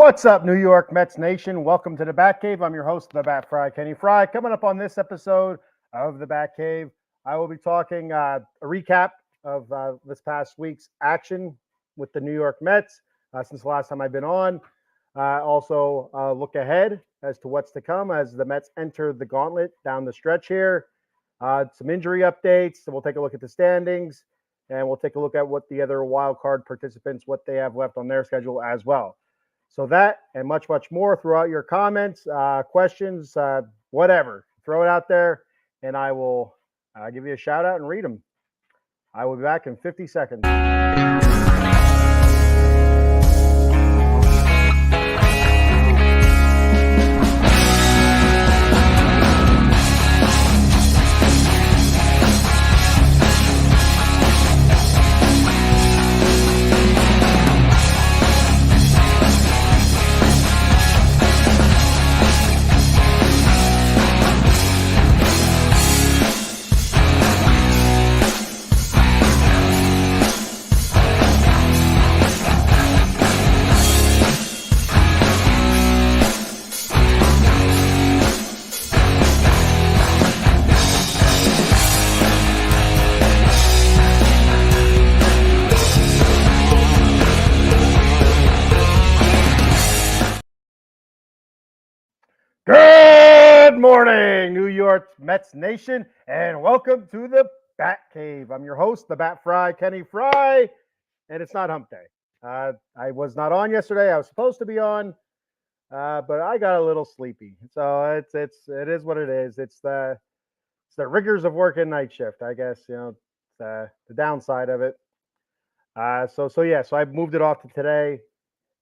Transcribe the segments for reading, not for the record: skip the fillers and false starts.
What's up, New York Mets Nation? Welcome to the Bat Cave. I'm your host, the Bat Fry, Kenny Fry. Coming up on this episode of the Bat Cave, I will be talking a recap of this past week's action with the New York Mets since the last time I've been on. Also, look ahead as to what's to come as the Mets enter the gauntlet down the stretch here. Some injury updates. So we'll take a look at the standings, and we'll take a look at what the other wild card participants, what they have left on their schedule as well. So that and much, much more throughout your comments, questions, whatever. Throw it out there, and I will give you a shout out and read them. I will be back in 50 seconds. Good morning, New York Mets Nation, and welcome to the Bat Cave. I'm your host, the Bat Fry, Kenny Fry, and it's not hump day. I was not on yesterday. I was supposed to be on, but I got a little sleepy. So it is what it is. It's the rigors of working night shift, I guess. The downside of it. So I moved it off to today.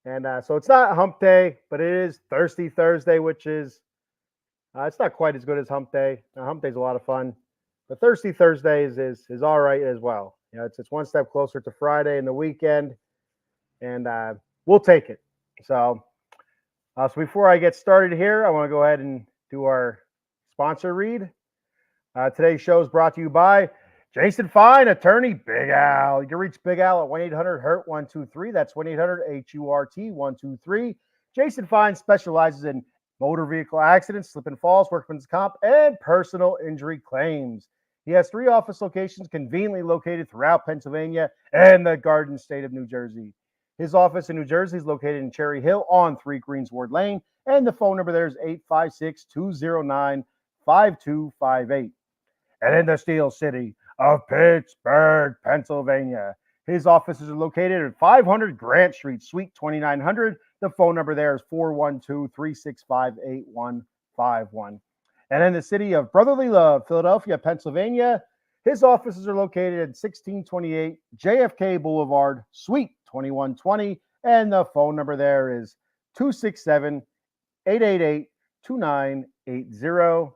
And so it's not hump day, but it is Thirsty Thursday, which is it's not quite as good as hump day. Hump day's a lot of fun, but Thirsty Thursday is all right as well. It's one step closer to Friday and the weekend, and we'll take it. So before I get started here, I want to go ahead and do our sponsor read. Today's show is brought to you by Jason Fine, attorney Big Al. You can reach Big Al at 1-800-HURT-123. That's 1-800-HURT-123. Jason Fine specializes in motor vehicle accidents, slip and falls, workman's comp, and personal injury claims. He has 3 office locations conveniently located throughout Pennsylvania and the Garden State of New Jersey. His office in New Jersey is located in Cherry Hill on 3 Greensward Lane, and the phone number there is 856-209-5258. And in the Steel City of Pittsburgh, Pennsylvania, his offices are located at 500 Grant Street, Suite 2900. The phone number there is 412-365-8151. And in the city of Brotherly Love, Philadelphia, Pennsylvania, his offices are located at 1628 JFK Boulevard, Suite 2120. And the phone number there is 267-888-2980.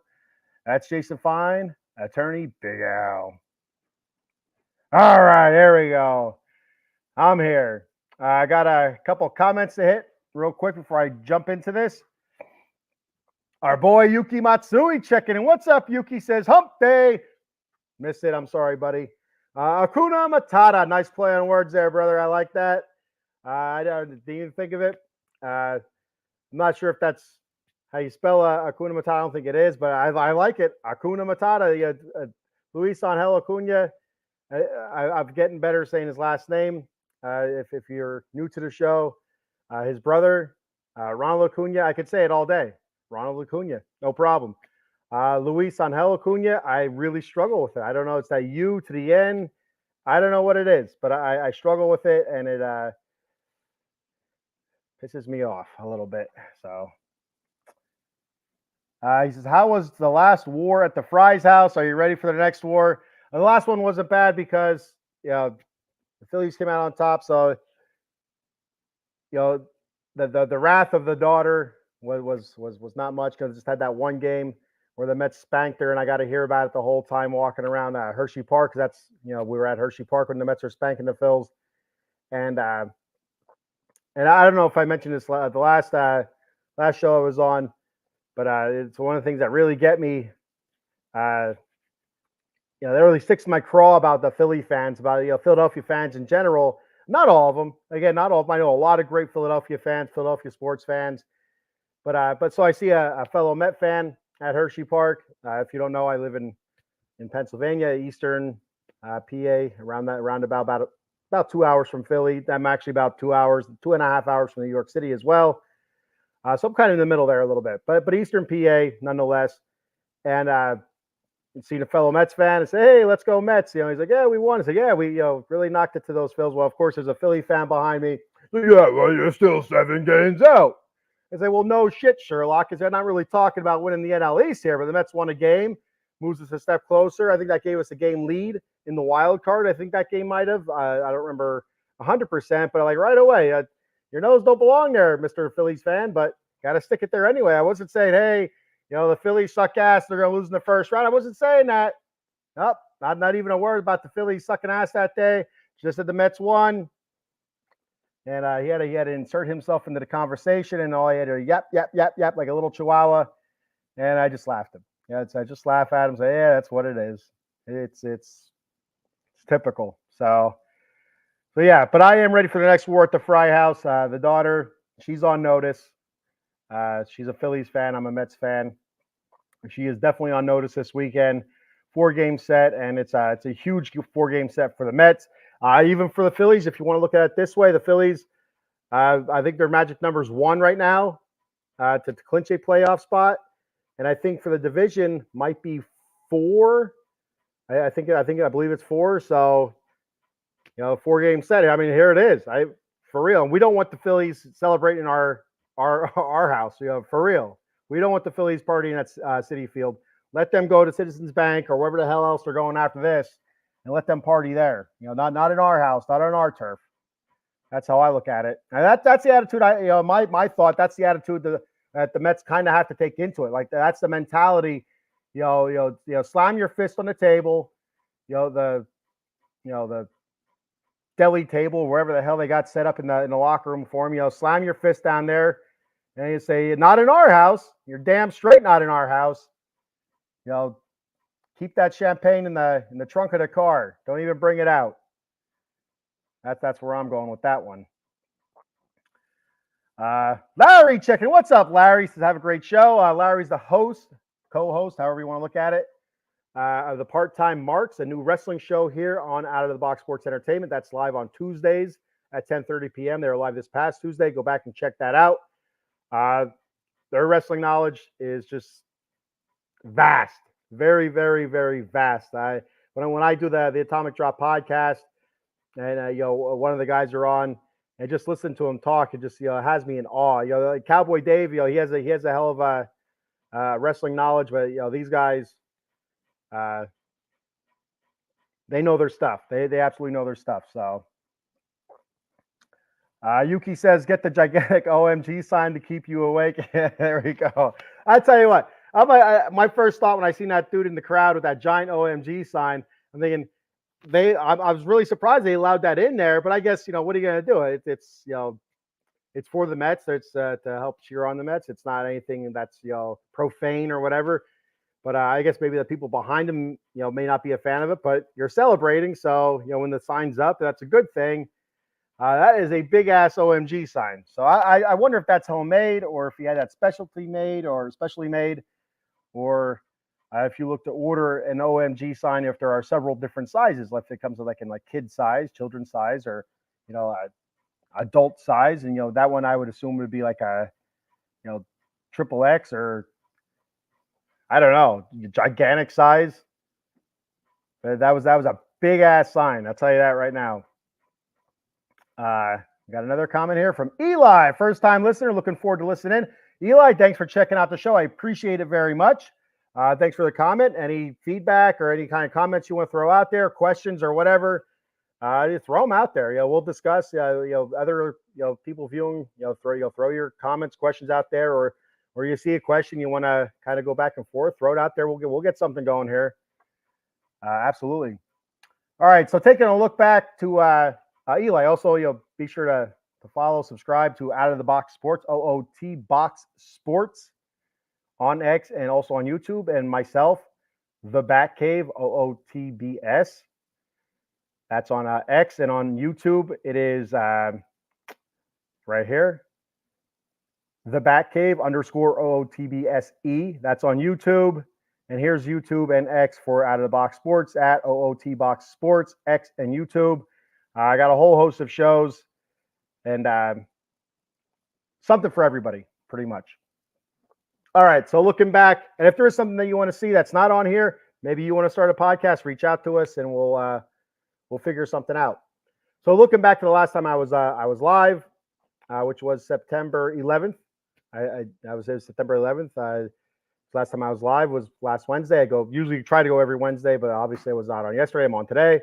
That's Jason Fine, attorney Big Al. All right, there we go. I'm here. I got a couple comments to hit real quick before I jump into this. Our boy Yuki Matsui checking in. What's up, Yuki? Says hump day. Missed it. I'm sorry, buddy. Hakuna Matata. Nice play on words there, brother. I like that. I didn't even think of it. I'm not sure if that's how you spell Hakuna Matata. I don't think it is, but I like it. Hakuna Matata. Luis Angel Acuna. I'm getting better saying his last name. If you're new to the show, his brother, Ronald Acuna, I could say it all day. Ronald Acuna, no problem. Luis Angel Acuna, I really struggle with it. I don't know. It's that U to the N. I don't know what it is, but I struggle with it, and it pisses me off a little bit. So he says, how was the last war at the Fry's house? Are you ready for the next war? And the last one wasn't bad because the Phillies came out on top. So the wrath of the daughter was not much because I just had that one game where the Mets spanked her, and I got to hear about it the whole time walking around Hershey Park. That's we were at Hershey Park when the Mets were spanking the Phils, and I don't know if I mentioned this the last show I was on, but it's one of the things that really get me. That really sticks in my craw about the Philly fans, about Philadelphia fans in general, Not all of them. Again, not all of them. I know a lot of great Philadelphia fans, Philadelphia sports fans. But so I see a fellow Met fan at Hershey Park. If you don't know, I live in Pennsylvania, Eastern PA, around about 2 hours from Philly. I'm actually about 2 hours, 2.5 hours from New York City as well. So I'm kind of in the middle there a little bit, but Eastern PA nonetheless. And seen a fellow Mets fan and say, "Hey, let's go Mets." He's like, "Yeah, we won." I said, "Yeah, we really knocked it to those Phils." Well, of course, there's a Philly fan behind me. "Yeah, well, you're still 7 games out." I say, "Well, no shit, Sherlock, because they're not really talking about winning the NL East here, but the Mets won a game, moves us a step closer. I think that gave us a game lead in the wild card. I think that game might have. I don't remember 100%, but like right away, your nose don't belong there, Mr. Phillies fan, but got to stick it there anyway. I wasn't saying, hey, the Phillies suck ass. They're going to lose in the first round. I wasn't saying that. Nope, not even a word about the Phillies sucking ass that day. Just that the Mets won. And he had to insert himself into the conversation, and all he had to yap, yap, yap, yap, like a little chihuahua. And I just laughed at him. Yeah, I just laugh at him, say, yeah, that's what it is. It's typical. So yeah, but I am ready for the next war at the Fry House. The daughter, she's on notice. She's a Phillies fan. I'm a Mets fan. She is definitely on notice this weekend. 4-game set, and it's a huge 4-game set for the Mets. Even for the Phillies, if you want to look at it this way, the Phillies, I think their magic number is 1 right now to clinch a playoff spot, and I think for the division might be 4. I believe it's 4. So 4-game set. I mean, here it is. For real. And we don't want the Phillies celebrating our house. For real. We don't want the Phillies partying at Citi Field. Let them go to Citizens Bank or wherever the hell else they're going after this, and let them party there. Not in our house, not on our turf. That's how I look at it. And that's the attitude. My thought. That's the attitude that the Mets kind of have to take into it. Like that's the mentality. Slam your fist on the table. The deli table, wherever the hell they got set up in the locker room for him. Slam your fist down there, and you say, "Not in our house. You're damn straight not in our house." Keep that champagne in the trunk of the car. Don't even bring it out. That's where I'm going with that one. Larry checking. What's up, Larry? Says have a great show. Larry's the host, co-host, however you want to look at it. Of the Part-Time Marks, a new wrestling show here on Out of the Box Sports Entertainment. That's live on Tuesdays at 10:30 p.m. They were live this past Tuesday. Go back and check that out. Their wrestling knowledge is just vast, very, very, very vast. When I do the Atomic Drop podcast, and one of the guys are on, and just listen to him talk, it just has me in awe. Like Cowboy Dave, he has a hell of a wrestling knowledge, but these guys. They know their stuff. They absolutely know their stuff. So Yuki says, get the gigantic OMG sign to keep you awake. There we go. I tell you what, my first thought when I seen that dude in the crowd with that giant OMG sign, I'm thinking I was really surprised they allowed that in there. But I guess what are you gonna do? It's for the Mets. It's to help cheer on the Mets. It's not anything that's profane or whatever. But I guess maybe the people behind him, may not be a fan of it, but you're celebrating. So, when the sign's up, that's a good thing. That is a big ass OMG sign. So I wonder if that's homemade or if he had that specially made, or if you look to order an OMG sign, if there are several different sizes, if it comes in kid size, children's size, or, adult size. And, that one I would assume would be like a, triple X or, I don't know, gigantic size. But that was a big ass sign. I'll tell you that right now. Got another comment here from Eli, first time listener. Looking forward to listening. Eli, thanks for checking out the show. I appreciate it very much. Thanks for the comment. Any feedback or any kind of comments you want to throw out there, questions or whatever, just throw them out there. We'll discuss. Other people viewing. Throw your comments, questions out there, or you see a question you want to kind of go back and forth, throw it out there. We'll get something going here. Absolutely. All right. So taking a look back to Eli. Also, be sure to follow, subscribe to Out of the Box Sports, OOT Box Sports on X and also on YouTube, and myself, The Bat Cave, OOTBS. That's on X, and on YouTube, it is right here. The Batcave _OOTBSE. That's on YouTube. And here's YouTube and X for Out of the Box Sports at OOT Box Sports, X and YouTube. I got a whole host of shows and something for everybody, pretty much. All right. So looking back, and if there is something that you want to see that's not on here, maybe you want to start a podcast, reach out to us and we'll figure something out. So looking back to the last time I was live, which was September 11th. I was there September 11th. Last time I was live was last Wednesday. I usually try to go every Wednesday, but obviously I was not on yesterday. I'm on today.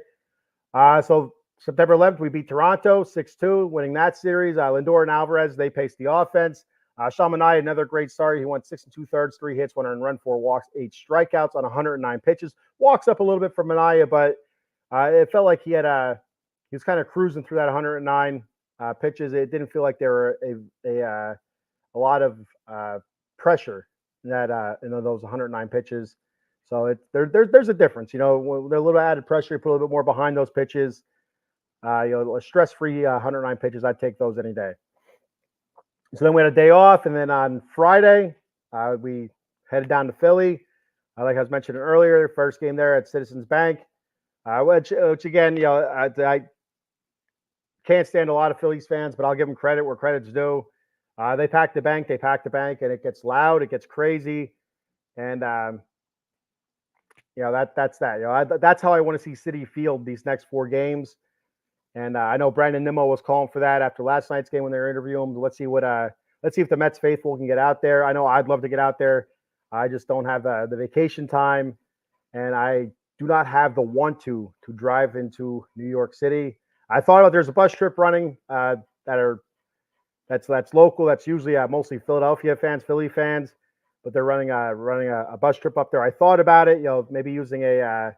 So September 11th, we beat Toronto 6-2, winning that series. Lindor and Alvarez, they paced the offense. Sean Manaea, another great start. He went 6 2/3, 3 hits, 1 earned run, 4 walks, 8 strikeouts on 109 pitches. Walks up a little bit for Manaea, but it felt like he was kind of cruising through that 109 pitches. It didn't feel like there were a lot of pressure in that in those 109 pitches. So there's a difference. They're a little added pressure. You put a little bit more behind those pitches. A stress-free 109 pitches. I'd take those any day. So then we had a day off, and then on Friday we headed down to Philly. Like I was mentioning earlier, first game there at Citizens Bank, which again, I can't stand a lot of Phillies fans, but I'll give them credit where credit's due. They packed the bank, and it gets loud, it gets crazy, and that's that. That's how I want to see Citi Field these next 4 games. And I know Brandon Nimmo was calling for that after last night's game when they were interviewing him. Let's see if the Mets faithful can get out there. I know I'd love to get out there. I just don't have the vacation time, and I do not have the want to drive into New York City. I thought about there's a bus trip running that's local. That's usually mostly Philadelphia fans, Philly fans, but they're running a bus trip up there. I thought about it, maybe using a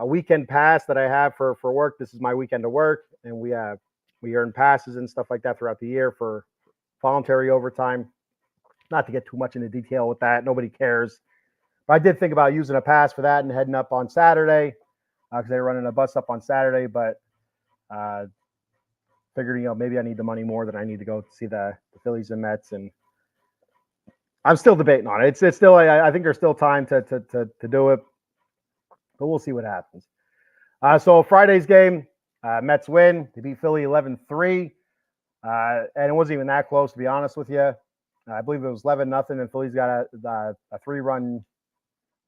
weekend pass that I have for work. This is my weekend to work, and we earn passes and stuff like that throughout the year for voluntary overtime. Not to get too much into detail with that, nobody cares. But I did think about using a pass for that and heading up on Saturday because they're running a bus up on Saturday. But figured, maybe I need the money more than I need to go see the Phillies and Mets, and I'm still debating on it. It's still, I think there's still time to do it, but we'll see what happens. So Friday's game, Mets win. They beat Philly 11-3, and it wasn't even that close, to be honest with you. I believe it was 11-0, and Philly's got a 3-run.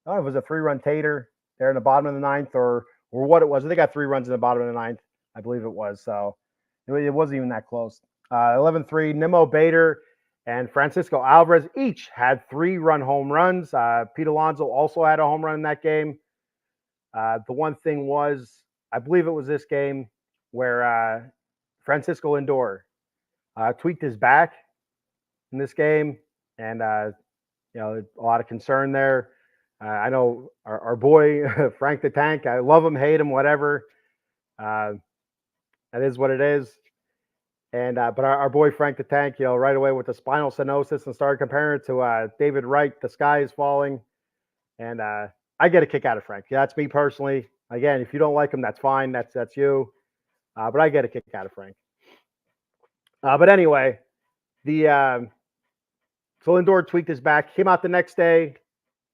I don't know if it was a 3-run tater there in the bottom of the 9th or what it was. They got 3 runs in the bottom of the 9th, I believe it was. So it wasn't even that close. 11-3, Nimmo, Bader, and Francisco Alvarez each had 3-run home runs. Pete Alonso also had a home run in that game. The one thing was, I believe it was this game where Francisco Lindor tweaked his back in this game, and a lot of concern there. I know our boy Frank the Tank. I love him, hate him, whatever. That is what it is. And but our boy Frank the Tank, right away with the spinal stenosis, and started comparing it to David Wright. The sky is falling, and I get a kick out of Frank. Yeah, that's me personally. Again, if you don't like him, that's fine. That's you. But I get a kick out of Frank. But anyway, so Lindor tweaked his back. Came out the next day.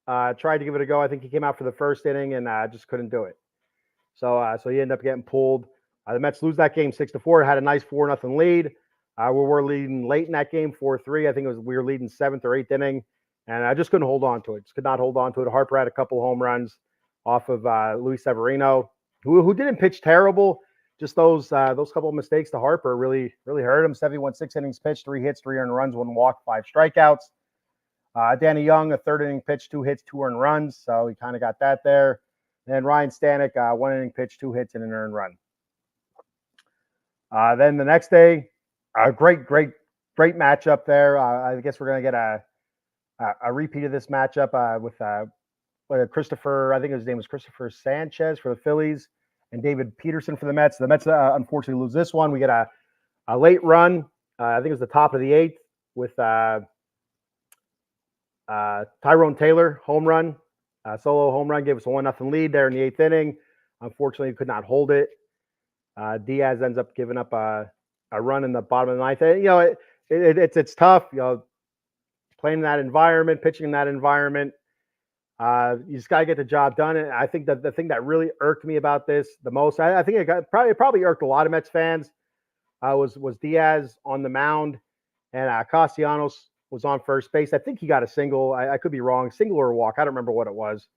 Tried to give it a go. I think he came out for the first inning and just couldn't do it. So he ended up getting pulled. The Mets lose that game 6-4. Had a nice 4-0 lead. We were leading late in that game 4-3. I think we were leading 7th or 8th inning, and I just couldn't hold on to it. Just could not hold on to it. Harper had a couple home runs off of Luis Severino, who didn't pitch terrible. Just those couple of mistakes to Harper really hurt him. 71 6 innings pitched, 3 hits, 3 earned runs, 1 walk, 5 strikeouts. Danny Young, a 3rd inning pitch, 2 hits, 2 earned runs. So he kind of got that there. And Ryan Stanek, 1 inning pitch, 2 hits, and an earned run. Then the next day, great matchup there. I guess we're going to get a repeat of this matchup with Christopher, I think his name was Christopher Sanchez for the Phillies, and David Peterson for the Mets. The Mets unfortunately lose this one. We get a late run. I think it was the top of the 8th with Tyrone Taylor home run, solo home run, gave us a 1-0 lead there in the 8th inning. Unfortunately, could not hold it. Diaz ends up giving up a run in the bottom of the ninth. It's tough. Playing in that environment, pitching in that environment. You just got to get the job done. And I think that the thing that really irked me about this the most, I think it probably irked a lot of Mets fans, was Diaz on the mound, and Castellanos was on first base. I think he got a single. I could be wrong, single or a walk. I don't remember what it was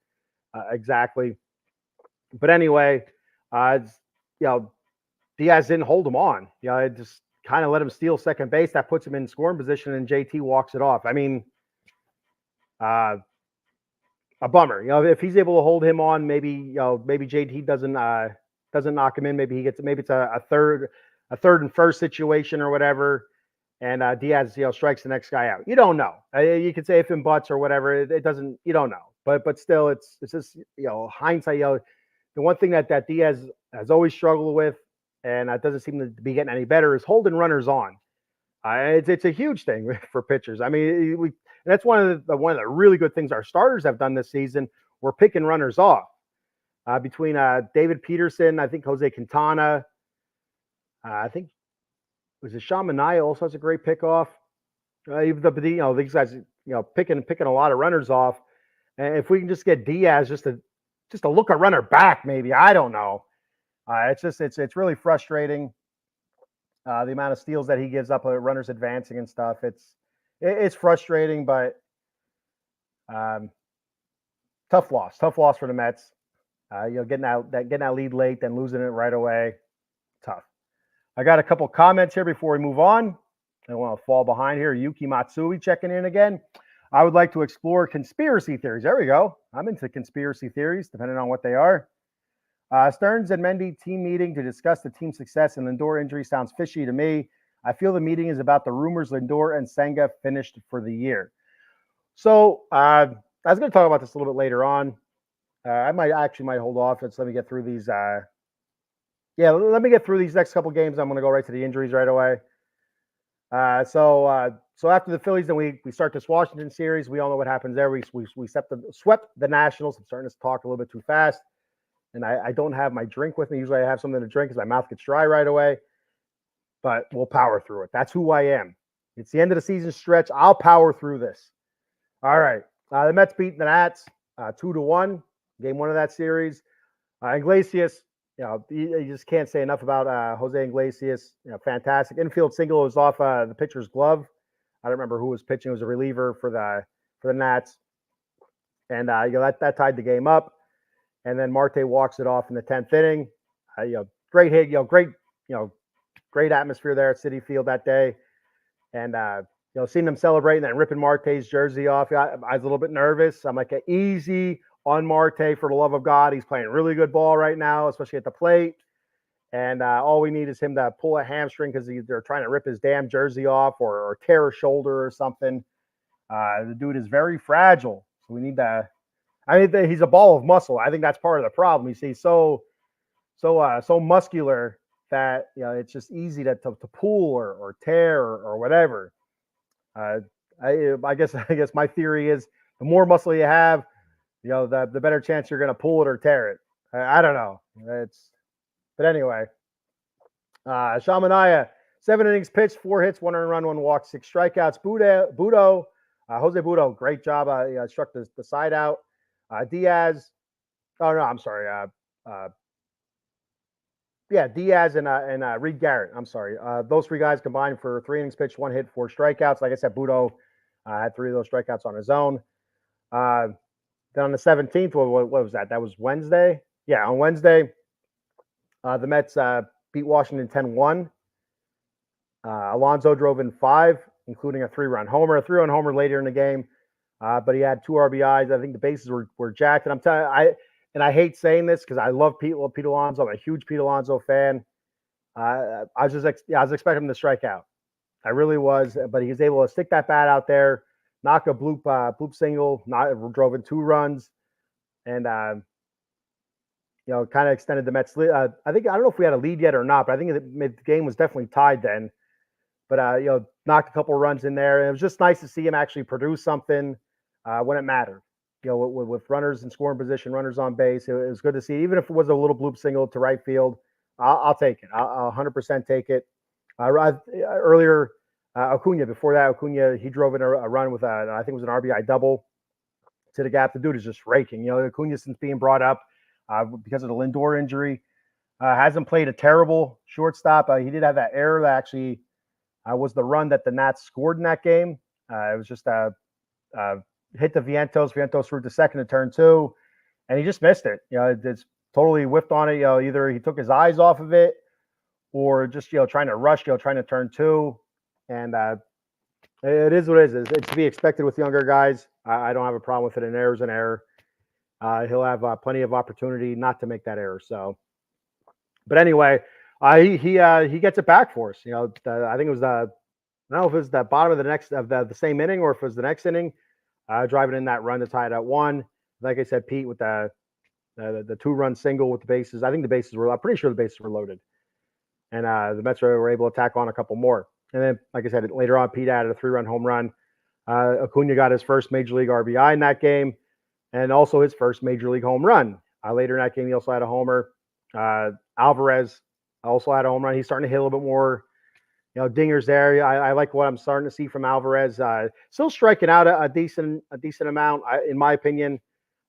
exactly. But anyway, uh, you know, Diaz didn't hold him on. It just kind of let him steal second base. That puts him in scoring position, and JT walks it off. I mean, a bummer. If he's able to hold him on, maybe maybe JT doesn't knock him in. Maybe it's a third and first situation or whatever, and Diaz strikes the next guy out. You don't know. You could say if and buts or whatever. It doesn't. You don't know. But still, it's just hindsight. The one thing that Diaz has always struggled with, and it doesn't seem to be getting any better, is holding runners on. It's a huge thing for pitchers. I mean, that's one of the really good things our starters have done this season. We're picking runners off between David Peterson, I think Jose Quintana, I think was it Sean Manaea also has a great pickoff. These guys picking a lot of runners off. And if we can just get Diaz just to look a runner back, maybe, I don't know. It's really frustrating. The amount of steals that he gives up, runners advancing and stuff. It's frustrating, but tough loss for the Mets. Getting that lead late, then losing it right away, tough. I got a couple comments here before we move on. I don't want to fall behind here. Yuki Matsui checking in again. I would like to explore conspiracy theories. There we go. I'm into conspiracy theories, depending on what they are. Stearns and Mendy team meeting to discuss the team's success and Lindor injury sounds fishy to me. I feel the meeting is about the rumors Lindor and Senga finished for the year. So I was going to talk about this a little bit later on. I might hold off. Let me get through these. Let me get through these next couple games. I'm going to go right to the injuries right away. So after the Phillies, then we start this Washington series. We all know what happens there. We swept the Nationals. I'm starting to talk a little bit too fast. And I don't have my drink with me. Usually I have something to drink because my mouth gets dry right away. But we'll power through it. That's who I am. It's the end of the season stretch. I'll power through this. All right. The Mets beat the Nats 2-1. Game one of that series. Iglesias, you just can't say enough about Jose Iglesias. Fantastic. Infield single was off the pitcher's glove. I don't remember who was pitching. It was a reliever for the Nats. And that tied the game up. And then Marte walks it off in the 10th inning. Great hit. Great atmosphere there at Citi Field that day. And seeing them celebrating and ripping Marte's jersey off, I was a little bit nervous. I'm like, easy on Marte, for the love of God. He's playing really good ball right now, especially at the plate. And all we need is him to pull a hamstring because they're trying to rip his damn jersey off or tear a shoulder or something. The dude is very fragile. So we need to. He's a ball of muscle. I think that's part of the problem. He's so muscular that it's just easy to pull or tear or whatever. I guess my theory is the more muscle you have, the better chance you're going to pull it or tear it. I don't know. But anyway, Sean Manaea, 7 innings pitched, 4 hits, 1 earned run, 1 walk, 6 strikeouts. Budo, Jose Budo, great job. Struck the side out. Diaz. Oh no, I'm sorry. Diaz and Reed Garrett. I'm sorry. Those 3 guys combined for 3 innings pitched, 1 hit, 4 strikeouts. Like I said, Budo had 3 of those strikeouts on his own. Then on the 17th, what was that? That was Wednesday. Yeah, on Wednesday, the Mets beat Washington 10-1. Alonso drove in 5, including a 3-run homer. A 3-run homer later in the game. But he had 2 RBIs. I think the bases were jacked. And I'm telling you, I hate saying this because I love Pete Alonso. I'm a huge Pete Alonso fan. I was expecting him to strike out. I really was. But he was able to stick that bat out there, knock a bloop single, drove in 2 runs, and kind of extended the Mets lead. I don't know if we had a lead yet or not, but I think the game was definitely tied then. But knocked a couple runs in there, and it was just nice to see him actually produce something when it mattered. with runners in scoring position, runners on base. It was good to see, even if it was a little bloop single to right field. I'll take it. I'll 100% take it. Earlier, Acuna, before that, he drove in a run with I think it was an RBI double to the gap. The dude is just raking. Acuna, since being brought up because of the Lindor injury, hasn't played a terrible shortstop. He did have that error that actually was the run that the Nats scored in that game. It was just hit the Vientos. Vientos threw to second to turn two, and he just missed it. It's totally whiffed on it. Either he took his eyes off of it, or just trying to rush, trying to turn two, and it is what it is. It's to be expected with younger guys. I don't have a problem with it. An error is an error. He'll have plenty of opportunity not to make that error. So, but anyway, he gets it back for us. I think it was I don't know if it was the bottom of the same inning or if it was the next inning, driving in that run to tie it at 1. Like I said, Pete with the 2-run single with the bases. I think the bases were. I'm pretty sure the bases were loaded, and the Mets were able to tack on a couple more. And then, like I said, later on, Pete added a 3-run home run. Acuna got his first Major League RBI in that game, and also his first Major League home run. Later in that game, he also had a homer. Alvarez also had a home run. He's starting to hit a little bit more, dingers there. I like what I'm starting to see from Alvarez. Still striking out a decent amount, in my opinion.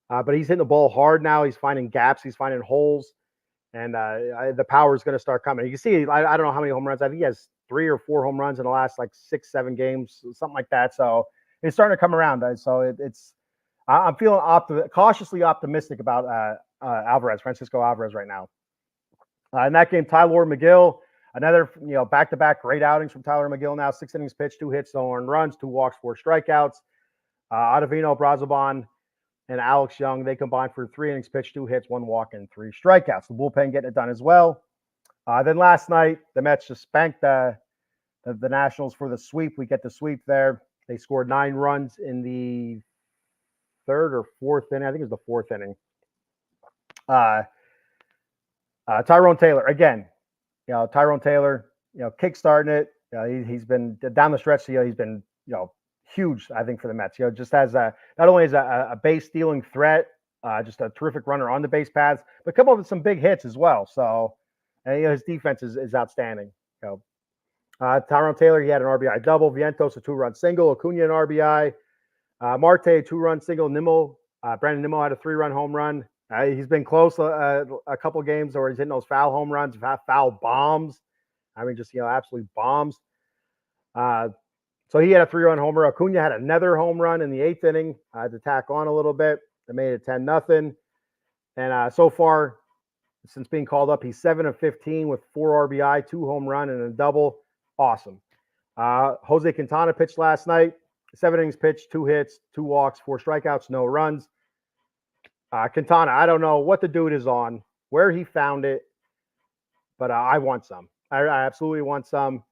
But he's hitting the ball hard now. He's finding gaps. He's finding holes. And the power is going to start coming. You can see, I don't know how many home runs. I think he has 3 or 4 home runs in the last 6-7 games, something like that. So it's starting to come around. So I'm feeling cautiously optimistic about Francisco Alvarez right now. In that game, Tylor Megill, another back-to-back great outings from Tylor Megill. Now 6 innings pitched, 2 hits, no earned runs, 2 walks, 4 strikeouts. Ottavino, Brazoban, and Alex Young, they combined for 3 innings pitched, 2 hits, 1 walk, and 3 strikeouts. The bullpen getting it done as well. Then last night, the Mets just spanked the Nationals for the sweep. We get the sweep there. They scored 9 runs in the 3rd or 4th inning. I think it was the 4th inning. Tyrone Taylor, again, kickstarting it. He's been down the stretch. He's been, huge, I think, for the Mets. Just as not only as a base stealing threat, just a terrific runner on the base paths, but come up with some big hits as well. So, and his defense is outstanding. Tyrone Taylor, he had an RBI double. Vientos, a 2-run single. Acuna, an RBI. Marte, a 2-run single. Brandon Nimmo had a 3-run home run. He's been close a couple games where he's hitting those foul home runs, foul bombs. I mean, just absolute bombs. So he had a 3-run homer. Acuna had another home run in the 8th inning to tack on a little bit. They made it 10-0. And so far, since being called up, he's 7 of 15 with 4 RBI, 2 home run, and a double. Awesome. Jose Quintana pitched last night. 7 innings pitched, 2 hits, 2 walks, 4 strikeouts, no runs. Quintana, I don't know what the dude is on, where he found it, but I want some. I absolutely want some.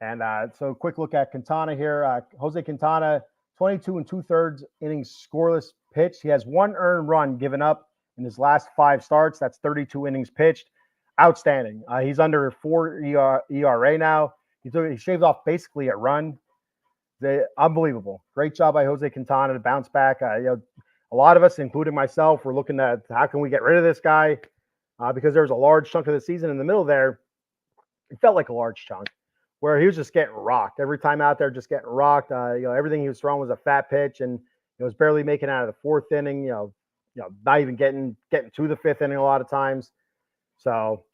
And so quick look at Quintana here. Jose Quintana, 22 2/3 innings scoreless pitched. He has 1 earned run given up in his last 5 starts. That's 32 innings pitched. Outstanding. He's under 4 ERA now. He shaved off basically a run. Unbelievable. Great job by Jose Quintana to bounce back. A lot of us, including myself, were looking at how can we get rid of this guy because there was a large chunk of the season in the middle there. It felt like a large chunk where he was just getting rocked every time out there, just getting rocked. Everything he was throwing was a fat pitch, and it was barely making it out of the 4th inning. Not even getting to the 5th inning a lot of times. So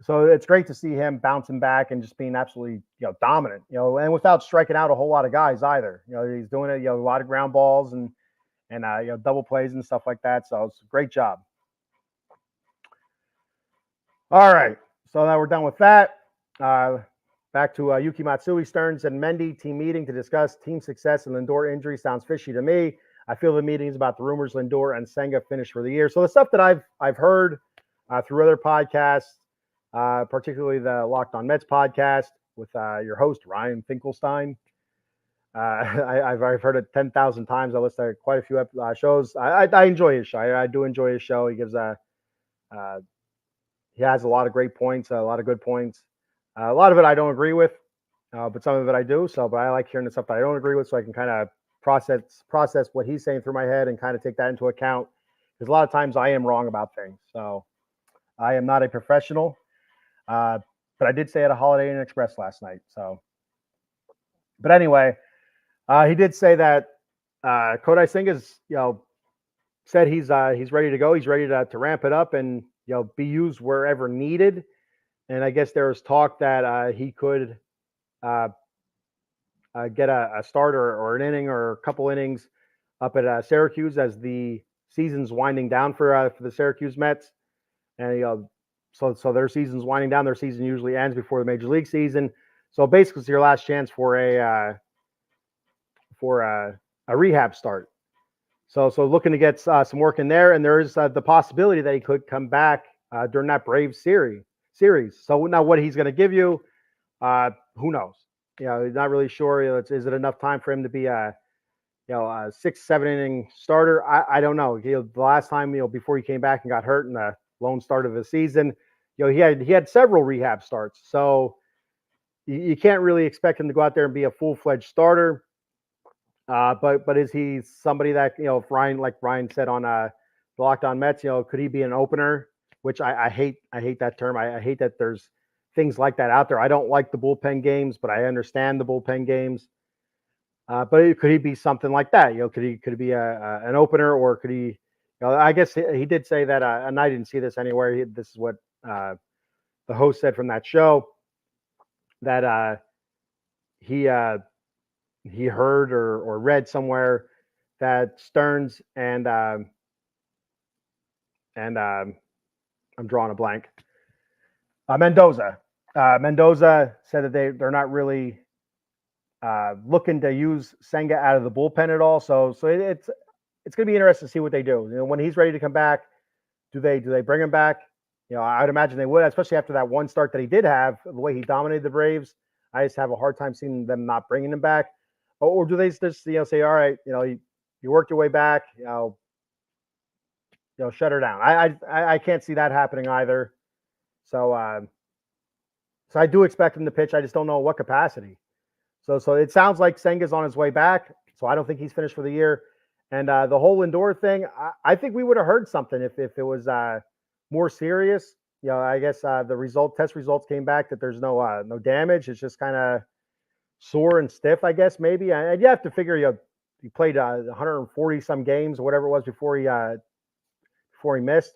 it's great to see him bouncing back and just being absolutely dominant. And without striking out a whole lot of guys either. He's doing it. A lot of ground balls and double plays and stuff like that. So it's a great job. All right. So now we're done with that. Back to Yuki Matsui, Stearns, and Mendy team meeting to discuss team success and Lindor injury. Sounds fishy to me. I feel the meeting is about the rumors Lindor and Senga finish for the year. So the stuff that I've heard through other podcasts, particularly the Locked On Mets podcast with your host Ryan Finkelstein. I've heard it 10,000 times. I listened to quite a few shows. I enjoy his show. I do enjoy his show. He gives he has a lot of great points, a lot of good points. A lot of it I don't agree with, but some of it I do. But I like hearing the stuff that I don't agree with, so I can kind of process what he's saying through my head and kind of take that into account. Because a lot of times I am wrong about things. So I am not a professional, but I did stay at a Holiday Inn Express last night. So, but anyway, he did say that Kodai Singh is, said he's ready to go. He's ready to ramp it up and be used wherever needed. And I guess there was talk that he could get a start or an inning or a couple innings up at Syracuse as the season's winding down for the Syracuse Mets. And so their season's winding down. Their season usually ends before the major league season. So basically, it's your last chance for a rehab start. So looking to get some work in there, and there is the possibility that he could come back during that Braves series. So now what he's going to give you, who knows? He's not really sure. Is it enough time for him to be a 6-7 inning starter? I don't know. The last time before he came back and got hurt in the lone start of the season, he had several rehab starts. So you can't really expect him to go out there and be a full-fledged starter. But is he somebody that if Ryan said on the Locked On Mets, could he be an opener? Which I hate that term. I hate that there's things like that out there. I don't like the bullpen games, but I understand the bullpen games. But could he be something like that? Could he be an opener, or could he? I guess he did say that, and I didn't see this anywhere. This is what the host said from that show, that he heard or read somewhere that Stearns and I'm drawing a blank. Mendoza said that they're not really looking to use Senga out of the bullpen at all. So it's going to be interesting to see what they do. When he's ready to come back, do they bring him back? I would imagine they would, especially after that one start that he did have, the way he dominated the Braves. I just have a hard time seeing them not bringing him back. Or do they just say, all right, you worked your way back, shut her down. I can't see that happening either. So I do expect him to pitch. I just don't know what capacity. So it sounds like Senga's on his way back. So I don't think he's finished for the year. And the whole Lindor thing, I think we would have heard something if it was more serious. I guess the test results came back that there's no damage. It's just kind of sore and stiff, I guess, maybe. And you have to figure he played 140 some games or whatever it was before he missed.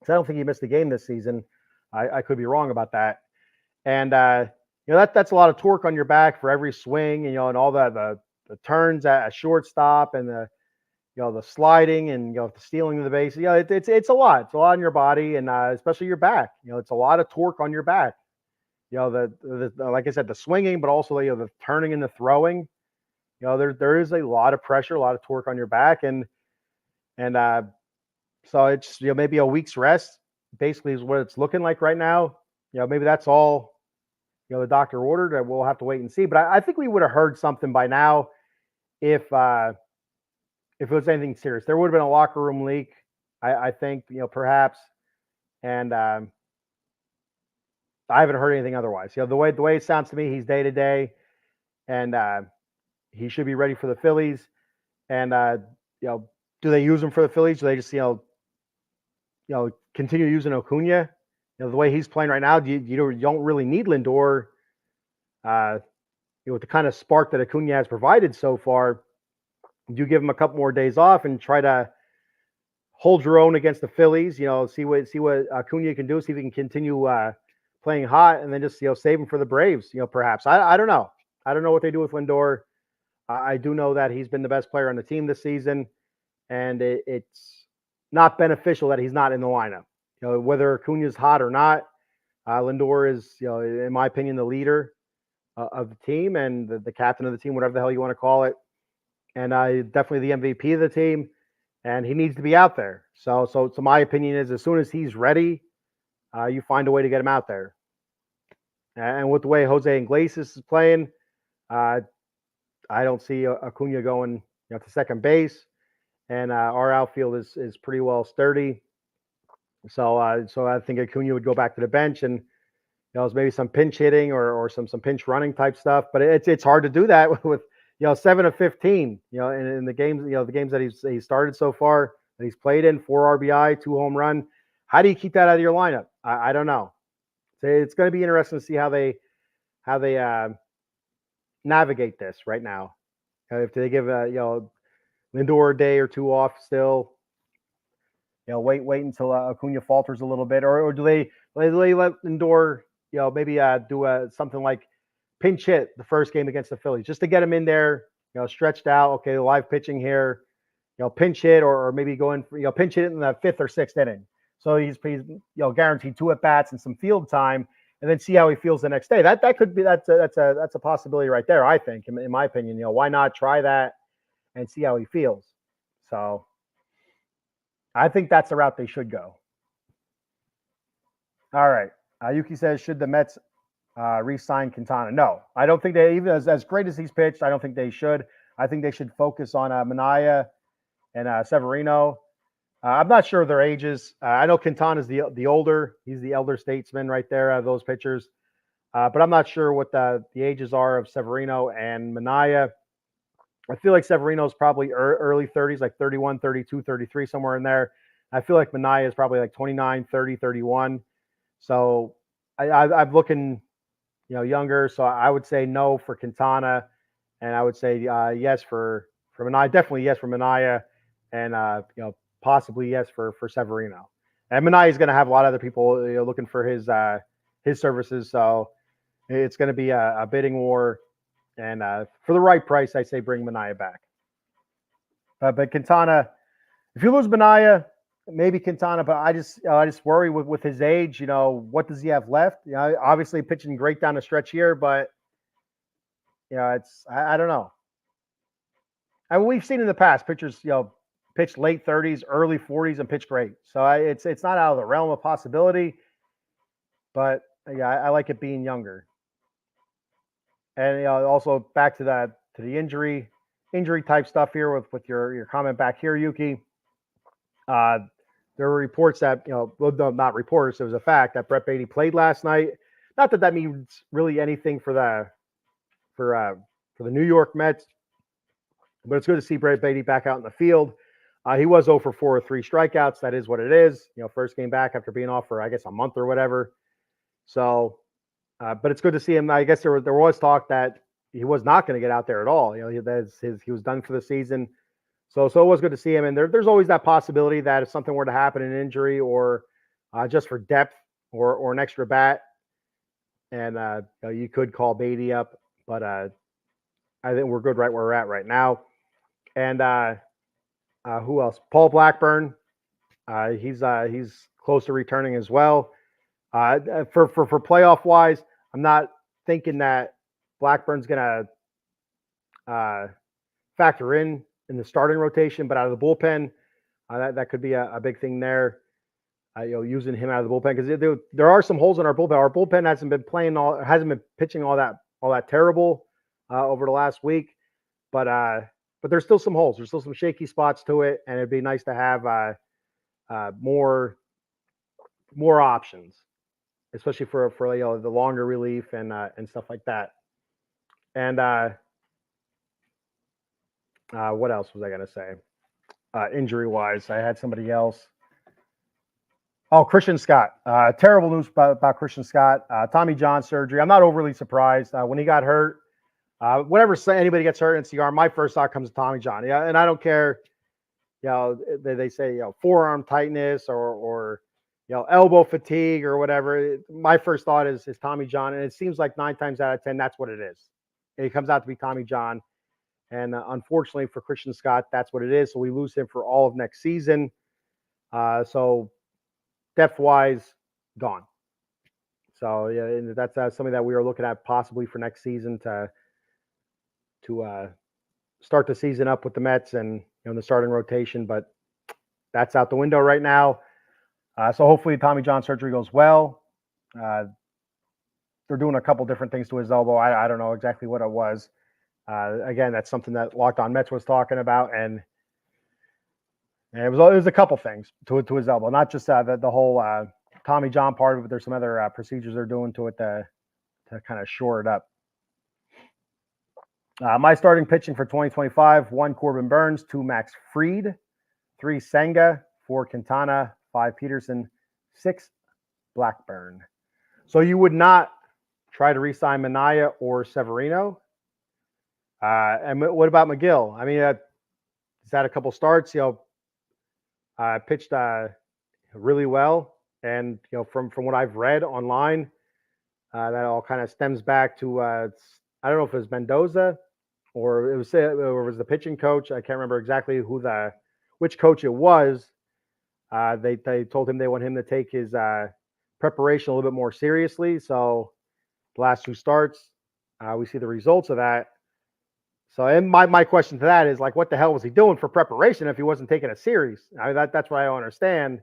So I don't think he missed a game this season. I could be wrong about that. And that's a lot of torque on your back for every swing, and all the turns at shortstop and the sliding and the stealing of the base. It's a lot. It's a lot on your body, and especially your back. It's a lot of torque on your back. The like I said, the swinging, but also the turning and the throwing. There is a lot of pressure, a lot of torque on your back, and so it's maybe a week's rest basically is what it's looking like right now. Maybe that's all the doctor ordered, and we'll have to wait and see. But I think we would have heard something by now if it was anything serious. There would have been a locker room leak, I think, perhaps, and I haven't heard anything otherwise. The way it sounds to me, he's day to day, and he should be ready for the Phillies. And do they use him for the Phillies? Do they just continue using Acuna? The way he's playing right now, you don't really need Lindor. With the kind of spark that Acuna has provided so far, you give him a couple more days off and try to hold your own against the Phillies. See what Acuna can do. See if he can continue playing hot, and then just save him for the Braves. Perhaps I don't know. I don't know what they do with Lindor. I do know that he's been the best player on the team this season, and it's not beneficial that he's not in the lineup. Whether Acuna's hot or not, Lindor is, in my opinion, the leader of the team and the captain of the team, whatever the hell you want to call it, and definitely the MVP of the team. And he needs to be out there. So my opinion is, as soon as he's ready, you find a way to get him out there. And with the way Jose Iglesias is playing, I don't see Acuna going to second base, and our outfield is pretty well sturdy. So I think Acuna would go back to the bench, and maybe some pinch hitting or some pinch running type stuff. But it's hard to do that with 7 of 15, in the games, the games that he's started so far, that he's played in, 4 RBI, 2 home run. How do you keep that out of your lineup? I don't know. So it's going to be interesting to see how they navigate this right now. If they give Lindor a day or two off still, wait until Acuna falters a little bit, or do they let Lindor, maybe do something like pinch hit the first game against the Phillies just to get him in there, stretched out. Okay, live pitching here, pinch hit, or maybe go in for, pinch hit in the 5th or 6th inning. So he's guaranteed 2 at bats and some field time, and then see how he feels the next day. That could be that's a possibility right there. I think, in my opinion, why not try that and see how he feels. So I think that's the route they should go. All right. Yuki says, should the Mets re-sign Quintana? No, I don't think they, even as great as he's pitched, I don't think they should. I think they should focus on Minaya and Severino. I'm not sure of their ages. I know Quintana's the older. He's the elder statesman right there of those pitchers. But I'm not sure what the ages are of Severino and Minaya. I feel like Severino's probably early 30s, like 31, 32, 33, somewhere in there. I feel like Minaya is probably like 29, 30, 31. So I'm looking, younger. So I would say no for Quintana, and I would say yes for Minaya. Definitely yes for Minaya, and possibly yes for Severino. And Minaya is going to have a lot of other people looking for his services. So it's going to be a bidding war. And for the right price, I say bring Minaya back. But Quintana, if you lose Minaya, maybe Quintana. But I just worry with his age. What does he have left? Obviously pitching great down the stretch here, but it's I don't know. I mean, we've seen in the past pitchers, pitch late 30s, early 40s, and pitch great. So it's not out of the realm of possibility. But I like it being younger. And also back to the injury type stuff here with your comment back here, Yuki. There were reports that well, not reports. It was a fact that Brett Baty played last night. Not that means really anything for the New York Mets, but it's good to see Brett Baty back out in the field. He was 0 for 4 with 3 strikeouts. That is what it is. First game back after being off for I guess a month or whatever. So. But it's good to see him. I guess there was talk that he was not going to get out there at all. He was done for the season. So it was good to see him. And there's always that possibility that if something were to happen, an injury or just for depth or an extra bat, and you could call Baty up. But I think we're good right where we're at right now. And who else? Paul Blackburn. He's close to returning as well. For playoff wise, I'm not thinking that Blackburn's going to factor in the starting rotation, but out of the bullpen, that could be a big thing there. Using him out of the bullpen because there are some holes in our bullpen. Our bullpen hasn't been pitching all that terrible over the last week, but there's still some holes. There's still some shaky spots to it, and it'd be nice to have more options, especially for the longer relief and stuff like that. And what else was I gonna say? Injury wise, I had somebody else. Oh, Christian Scott. Terrible news about Christian Scott. Tommy John surgery. I'm not overly surprised. When he got hurt, whenever anybody gets hurt in CR, my first thought comes to Tommy John. Yeah, and I don't care. They say forearm tightness or elbow fatigue or whatever. My first thought is Tommy John, and it seems like 9 times out of 10 that's what it is. It comes out to be Tommy John, and unfortunately for Christian Scott, that's what it is. So we lose him for all of next season. So depth-wise, gone. So yeah, that's something that we are looking at possibly for next season to start the season up with the Mets and the starting rotation. But that's out the window right now. So hopefully Tommy John surgery goes well. They're doing a couple different things to his elbow. I don't know exactly what it was. Again, that's something that Locked On Mets was talking about, and it was a couple things to his elbow, not just the whole Tommy John part of it. There's some other procedures they're doing to it to kind of shore it up. My starting pitching for 2025: 1 Corbin Burns, 2 Max Fried, 3 Senga, 4 Quintana, 5 Peterson, 6 Blackburn. So you would not try to re-sign Minaya or Severino. And what about McGill? I mean, he's had a couple starts. Pitched really well, and from what I've read online, that all kind of stems back to I don't know if it was Mendoza or it was the pitching coach. I can't remember exactly which coach it was. They told him they want him to take his preparation a little bit more seriously. So the last 2 starts, we see the results of that. So, and my question to that is, like, what the hell was he doing for preparation if he wasn't taking it serious? That's what I don't understand.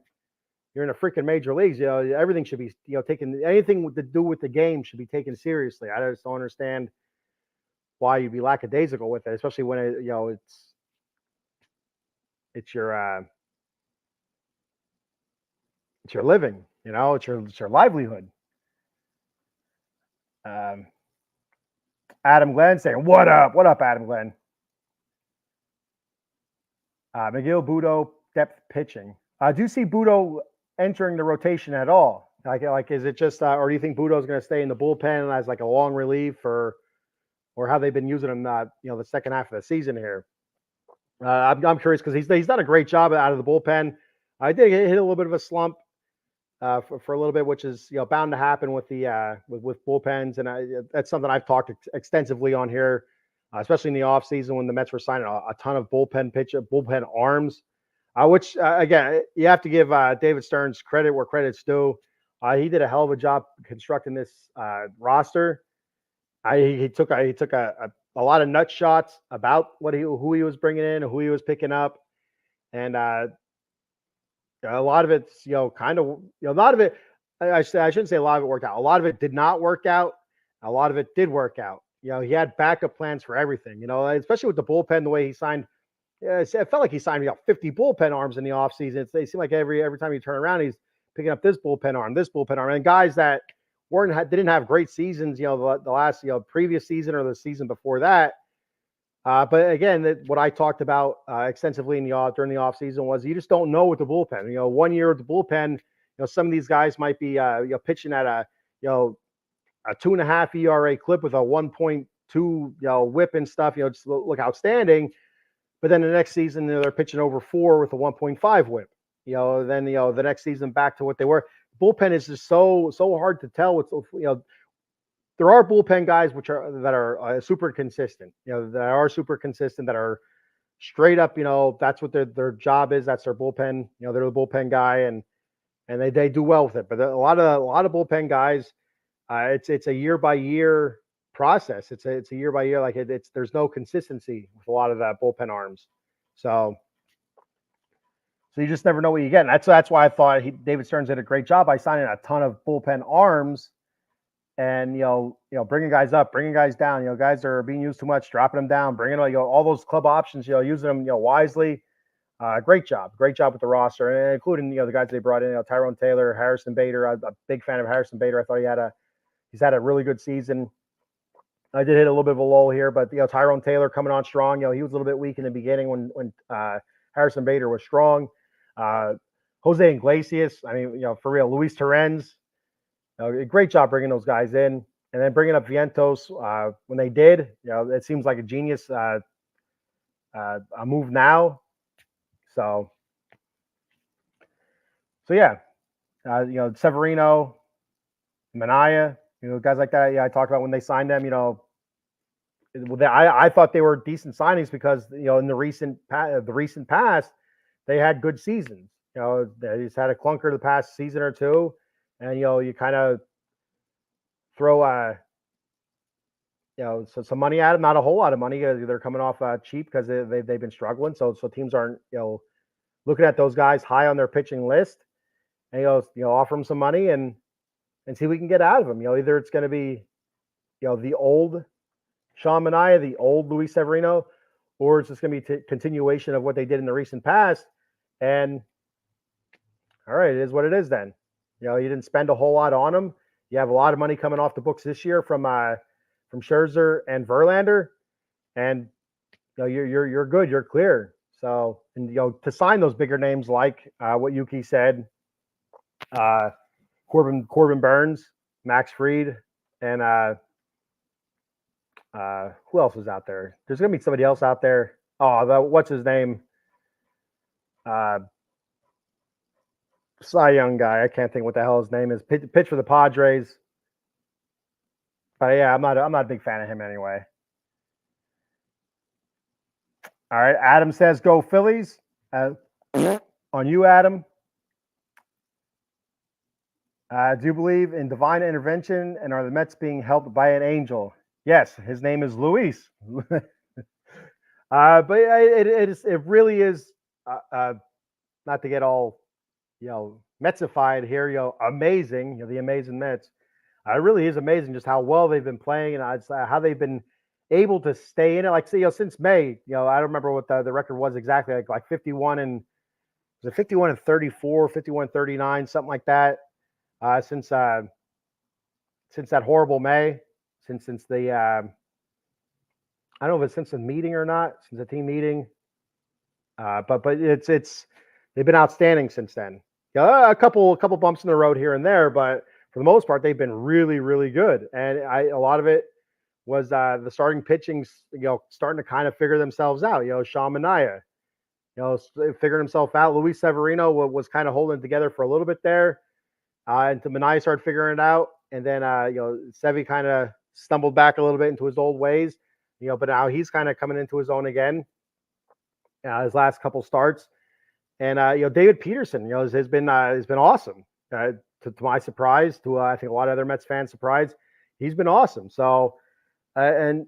You're in a freaking major leagues. Everything should be, taken. Anything to do with the game should be taken seriously. I just don't understand why you'd be lackadaisical with it, especially when it's your living. It's your livelihood. Adam Glenn saying, "What up? What up, Adam Glenn?" McGill, Budo, depth pitching. Do you see Budo entering the rotation at all? Like, is it just, or do you think Budo's going to stay in the bullpen as like a long relief, or how they've been using him, the second half of the season here? I'm curious because he's done a great job out of the bullpen. I did hit a little bit of a slump for a little bit, which is bound to happen with the with bullpens, and that's something I've talked extensively on here, especially in the offseason when the Mets were signing a ton of bullpen arms, which again, you have to give David Stearns credit where credit's due. He did a hell of a job constructing this roster. He took a lot of nut shots about who he was bringing in and who he was picking up, and a lot of it's a lot of it. I shouldn't say a lot of it worked out. A lot of it did not work out. A lot of it did work out. He had backup plans for everything. Especially with the bullpen, the way he signed. It felt like he signed 50 bullpen arms in the offseason. They seem like every time you turn around, he's picking up this bullpen arm, and guys that didn't have great seasons. The last previous season or the season before that. But again, what I talked about extensively during the offseason was you just don't know with the bullpen. 1 year with the bullpen, some of these guys might be pitching at a 2.5 ERA clip with a 1.2 whip and stuff. Just look outstanding. But then the next season, they're pitching over 4 with a 1.5 whip. Then the next season back to what they were. Bullpen is just so hard to tell. There are bullpen guys that are super consistent. That are super consistent. That are straight up. That's what their job is. That's their bullpen. They're the bullpen guy, and they do well with it. But a lot of bullpen guys, it's a year by year process. It's a year by year. Like there's no consistency with a lot of that bullpen arms. So you just never know what you get. And that's why I thought David Stearns did a great job by signing a ton of bullpen arms. And bringing guys up, bringing guys down. Guys are being used too much, dropping them down, bringing all those club options. Using them wisely. Great job with the roster, and including the guys they brought in. Tyrone Taylor, Harrison Bader. I'm a big fan of Harrison Bader. I thought he's had a really good season. I did hit a little bit of a lull here, but Tyrone Taylor coming on strong. He was a little bit weak in the beginning when Harrison Bader was strong. Jose Iglesias. I mean, for real, Luis Torrens. Great job bringing those guys in, and then bringing up Vientos when they did. It seems like a genius a move now. So yeah, Severino, Minaya, guys like that. Yeah, I talked about when they signed them. I thought they were decent signings because in the recent past they had good seasons. They just had a clunker the past season or two. And you kind of throw some money at them, not a whole lot of money. They're coming off cheap because they've been struggling. So teams aren't looking at those guys high on their pitching list, and offer them some money and see what we can get out of them. Either it's going to be the old Sean Manaea, the old Luis Severino, or it's just going to be continuation of what they did in the recent past. And all right, it is what it is then. You didn't spend a whole lot on them. You have a lot of money coming off the books this year from Scherzer and Verlander, and you're good, you're clear. So, and to sign those bigger names like what Yuki said, Corbin Burns, Max Fried, and who else was out there? There's gonna be somebody else out there. Oh, what's his name? Uh, Cy Young guy. I can't think what the hell his name is. Pitch for the Padres. But yeah, I'm not a big fan of him anyway. All right, Adam says go Phillies. On you, Adam. Do you believe in divine intervention, and are the Mets being helped by an angel? Yes, his name is Luis. But it really is not to get all Metsified here. Amazing. The amazing Mets. It really is amazing just how well they've been playing and how they've been able to stay in it. Like since May. I don't remember what the record was exactly. Like 51 and was it 51 and 34, 51 39, something like that. Since that horrible May, since the I don't know if it's since the meeting or not, since the team meeting. But it's they've been outstanding since then. A couple bumps in the road here and there, but for the most part, they've been really, really good. And a lot of it was the starting pitching's starting to kind of figure themselves out. Sean Manaea, figuring himself out. Luis Severino was kind of holding it together for a little bit there, until Manaea started figuring it out, and then Sevy kind of stumbled back a little bit into his old ways. But now he's kind of coming into his own again. His last couple starts, and David Peterson, has been awesome. To my surprise, to I think a lot of other Mets fans' surprise, he's been awesome. So, and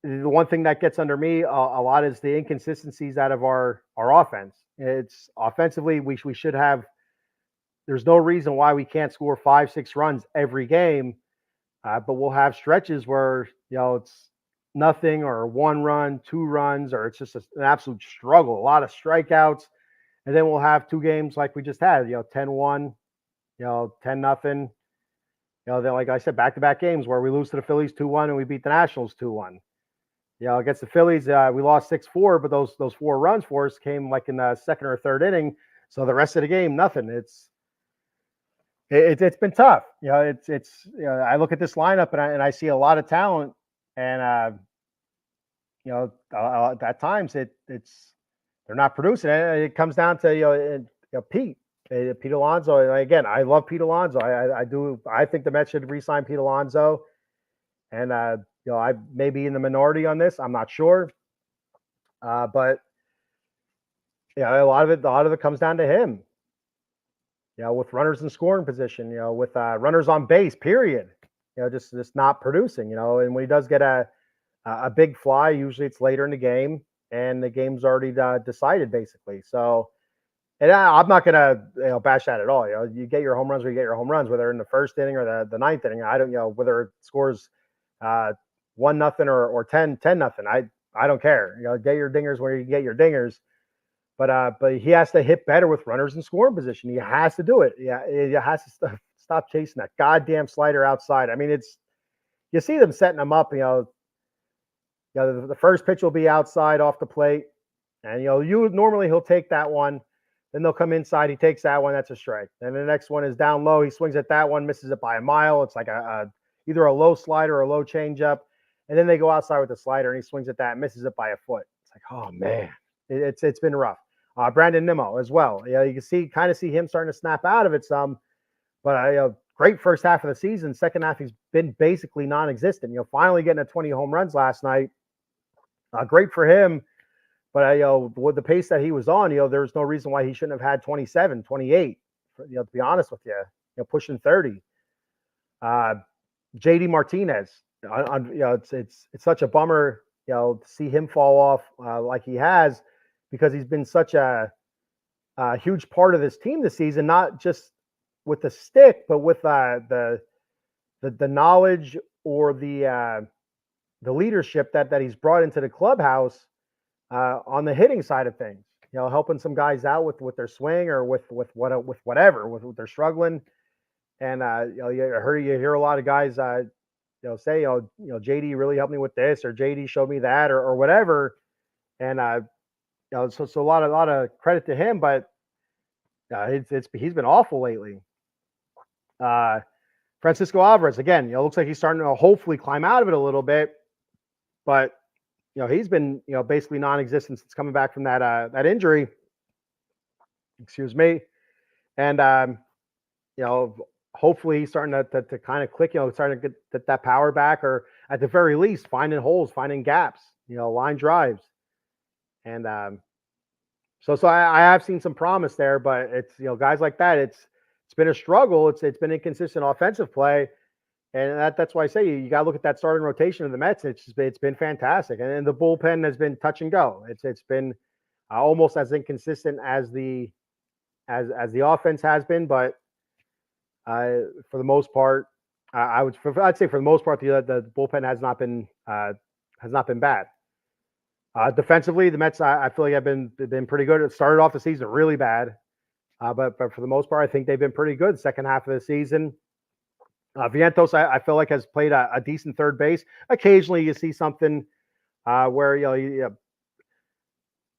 the one thing that gets under me a lot is the inconsistencies out of our offense. It's offensively, we should have. There's no reason why we can't score 5-6 runs every game, but we'll have stretches where it's nothing or 1 run, 2 runs, or it's just an absolute struggle. A lot of strikeouts, and then we'll have 2 games like we just had. 10-1, 10-0. Then like I said, back-to-back games where we lose to the Phillies 2-1 and we beat the Nationals 2-1. Against the Phillies, we lost 6-4, but those 4 runs for us came like in the second or third inning. So the rest of the game, nothing. It's been tough. I look at this lineup and I see a lot of talent, and at times it's they're not producing. It comes down to Pete Alonso. Again, I love Pete Alonso. I do. I think the Mets should re-sign Pete Alonso, and I may be in the minority on this. I'm not sure, but a lot of it comes down to him. With runners in scoring position, with runners on base, period. Just not producing. And when he does get a big fly, usually it's later in the game, and the game's already decided basically. So, and I'm not gonna bash that at all. You get your home runs or you get your home runs, whether in the first inning or the ninth inning. I don't whether it scores 1-0 or 10-0. I don't care. Get your dingers where you get your dingers. But he has to hit better with runners in scoring position. He has to do it. Yeah, he has to stop chasing that goddamn slider outside. I mean, you see them setting him up. The first pitch will be outside off the plate, and normally he'll take that one. Then they'll come inside. He takes that one. That's a strike. And the next one is down low. He swings at that one, misses it by a mile. It's like either a low slider or a low changeup. And then they go outside with the slider, and he swings at that, misses it by a foot. It's like, oh man, it's been rough. Brandon Nimmo as well. You can kind of see him starting to snap out of it some, but great first half of the season. Second half, he's been basically non-existent. Finally getting 20 home runs last night. Great for him, but with the pace that he was on, there's no reason why he shouldn't have had 27, 28. To be honest with you, pushing 30. JD Martinez. It's such a bummer, to see him fall off like he has, because he's been such a huge part of this team this season, not just with the stick, but with the knowledge or the leadership that he's brought into the clubhouse on the hitting side of things. Helping some guys out with their swing or with whatever they're struggling. And you hear a lot of guys say, JD really helped me with this, or JD showed me that, or whatever. And so a lot of credit to him, but he's been awful lately. Francisco Alvarez, again, looks like he's starting to hopefully climb out of it a little bit, but he's been basically non-existent since coming back from that injury. Excuse me, and hopefully he's starting to kind of click. Starting to get that power back, or at the very least finding holes, finding gaps. Line drives, and so I have seen some promise there, but it's guys like that. It's been a struggle. It's been inconsistent offensive play. And that's why I say you got to look at that starting rotation of the Mets. It's been fantastic, and the bullpen has been touch and go. It's been almost as inconsistent as the offense has been, but for the most part, I'd say for the most part the bullpen has not been bad. Defensively, the Mets I feel like have been pretty good. It started off the season really bad, but for the most part, I think they've been pretty good. The second half of the season. Vientos, I feel like, has played a decent third base. Occasionally, you see something where he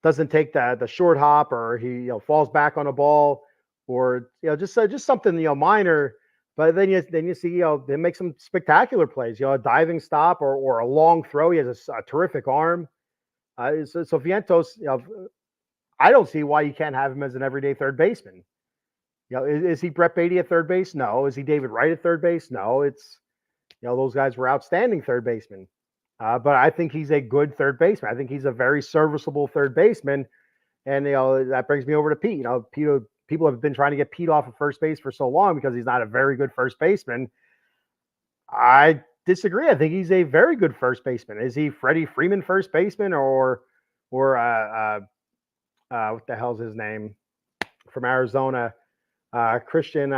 doesn't take the short hop, or he falls back on a ball, or just something minor. But then you see they make some spectacular plays. A diving stop or a long throw. He has a terrific arm. So Vientos, I don't see why you can't have him as an everyday third baseman. Is he Brett Baty at third base? No. Is he David Wright at third base? No. It's, those guys were outstanding third basemen. But I think he's a good third baseman. I think he's a very serviceable third baseman. And, that brings me over to Pete. People have been trying to get Pete off of first base for so long because he's not a very good first baseman. I disagree. I think he's a very good first baseman. Is he Freddie Freeman first baseman, or what the hell's his name from Arizona? Christian,